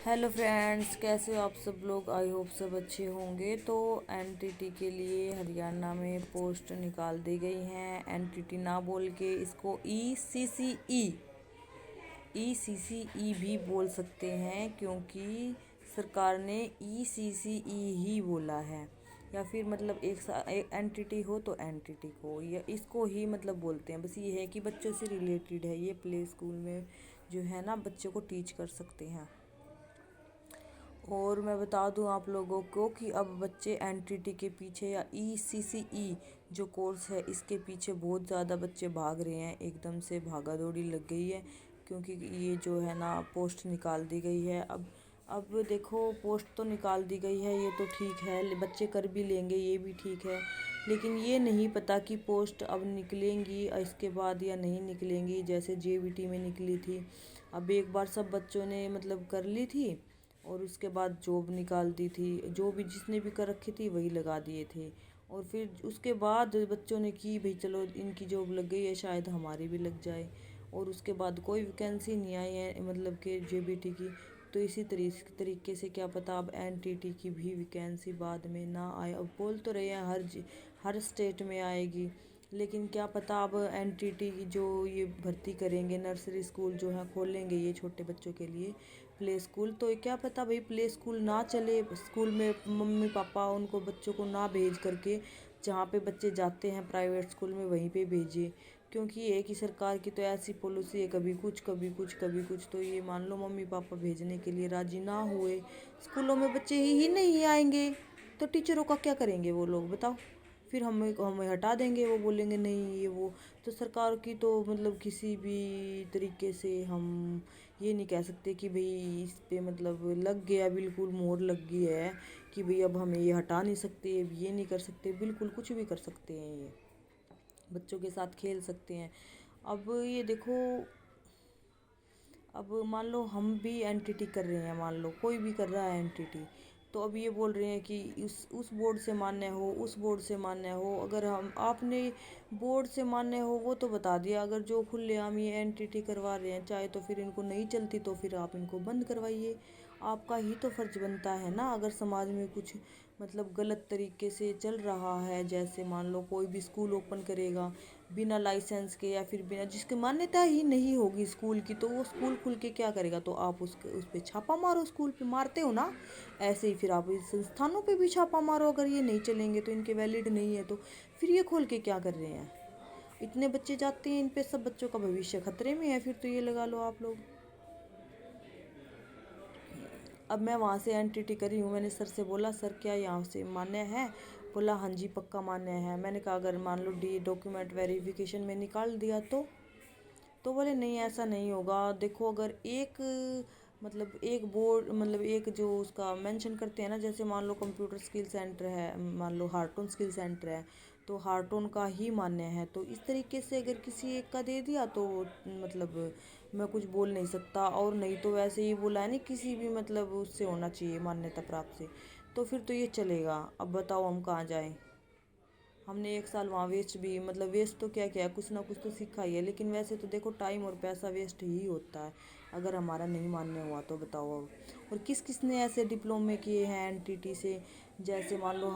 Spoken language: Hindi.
हेलो फ्रेंड्स, कैसे हो आप सब लोग। आई होप सब अच्छे होंगे। तो एनटीटी के लिए हरियाणा में पोस्ट निकाल दी गई हैं। एनटीटी ना बोल के इसको ईसीसीई भी बोल सकते हैं, क्योंकि सरकार ने ईसीसीई ही बोला है। या फिर मतलब एक एंटिटी हो तो एंटिटी को या इसको ही मतलब बोलते हैं। बस ये है कि बच्चों से रिलेटेड है, ये प्ले स्कूल में जो है ना बच्चों को टीच कर सकते हैं। और मैं बता दूं आप लोगों को कि अब बच्चे एनटीटी के पीछे या ईसीसीई जो कोर्स है इसके पीछे बहुत ज़्यादा बच्चे भाग रहे हैं। एकदम से भागा दौड़ी लग गई है, क्योंकि ये जो है ना पोस्ट निकाल दी गई है। अब देखो, पोस्ट तो निकाल दी गई है, ये तो ठीक है, बच्चे कर भी लेंगे, ये भी ठीक है। लेकिन ये नहीं पता कि पोस्ट अब निकलेंगी इसके बाद या नहीं निकलेंगी। जैसे जेवीटी में निकली थी, अब एक बार सब बच्चों ने मतलब कर ली थी और उसके बाद जॉब निकाल दी थी। जो भी जिसने भी कर रखी थी वही लगा दिए थे। और फिर उसके बाद बच्चों ने की भाई चलो इनकी जॉब लग गई है, शायद हमारी भी लग जाए। और उसके बाद कोई वैकेंसी नहीं आई है मतलब कि जेबीटी की। तो इसी तरीके से क्या पता अब एनटीटी की भी वैकेंसी बाद में ना आए। अब बोल तो रहे हैं हर स्टेट में आएगी, लेकिन क्या पता अब एनटीटी की जो ये भर्ती करेंगे, नर्सरी स्कूल जो है खोलेंगे ये छोटे बच्चों के लिए, प्ले स्कूल, तो क्या पता भाई प्ले स्कूल ना चले। स्कूल में मम्मी पापा उनको बच्चों को ना भेज करके जहाँ पे बच्चे जाते हैं प्राइवेट स्कूल में वहीं पे भेजिए। क्योंकि एक ही सरकार की तो ऐसी पॉलिसी है, कभी कुछ कभी कुछ कभी कुछ। तो ये मान लो मम्मी पापा भेजने के लिए राजी ना हुए, स्कूलों में बच्चे ही नहीं आएंगे, तो टीचरों का क्या करेंगे वो लोग बताओ। फिर हमें हमें हटा देंगे, वो बोलेंगे नहीं ये वो। तो सरकार की तो मतलब किसी भी तरीके से हम ये नहीं कह सकते कि भाई इस पे मतलब लग गया, बिल्कुल मोहर लग गई है कि भाई अब हमें ये हटा नहीं सकते, अब ये नहीं कर सकते। बिल्कुल कुछ भी कर सकते हैं, ये बच्चों के साथ खेल सकते हैं। अब ये देखो, अब मान लो हम भी एनटीटी कर रहे हैं, मान लो कोई भी कर रहा है एनटीटी, तो अब ये बोल रहे हैं कि उस बोर्ड से मान्य हो, उस बोर्ड से मान्य हो। अगर हम आपने बोर्ड से मान्य हो वो तो बता दिया, अगर जो खुलेआम ये एनटीटी करवा रहे हैं चाहे, तो फिर इनको नहीं चलती तो फिर आप इनको बंद करवाइए। आपका ही तो फर्ज बनता है ना। अगर समाज में कुछ मतलब गलत तरीके से चल रहा है, जैसे मान लो कोई भी स्कूल ओपन करेगा बिना लाइसेंस के या फिर बिना जिसकी मान्यता ही नहीं होगी स्कूल की, तो वो स्कूल खुल के क्या करेगा। तो आप उस पर छापा मारो, स्कूल पे मारते हो ना, ऐसे ही फिर आप इस संस्थानों पे भी छापा मारो। अगर ये नहीं चलेंगे तो इनके वैलिड नहीं है, तो फिर ये खोल के क्या कर रहे हैं। इतने बच्चे जाते हैं, इन पे सब बच्चों का भविष्य खतरे में है। फिर तो ये लगा लो आप लोग। अब मैं वहाँ से एनटीटी करी हूँ, मैंने सर से बोला सर क्या यहाँ से मान्य है। बोला हाँ जी पक्का मान्य है। मैंने कहा अगर मान लो डॉक्यूमेंट वेरिफिकेशन में निकाल दिया तो बोले नहीं ऐसा नहीं होगा। देखो अगर एक मतलब एक बोर्ड मतलब एक जो उसका मेंशन करते हैं ना, जैसे मान लो कंप्यूटर स्किल सेंटर है, मान लो हार्टून स्किल सेंटर है, तो हार्टून का ही मान्य है। तो इस तरीके से अगर किसी एक का दे दिया तो मतलब मैं कुछ बोल नहीं सकता। और नहीं तो वैसे ही बोला है नहीं, किसी भी मतलब उससे होना चाहिए मान्यता प्राप्त से, तो फिर तो ये चलेगा। अब बताओ हम कहाँ जाएं। हमने एक साल वहाँ वेस्ट भी मतलब वेस्ट तो क्या क्या है, कुछ ना कुछ तो सीखा ही है। लेकिन वैसे तो देखो टाइम और पैसा वेस्ट ही होता है अगर हमारा नहीं मान्य हुआ तो। बताओ अब। और किस किस ने ऐसे डिप्लोमे किए हैं एनटीटी से, जैसे मान लो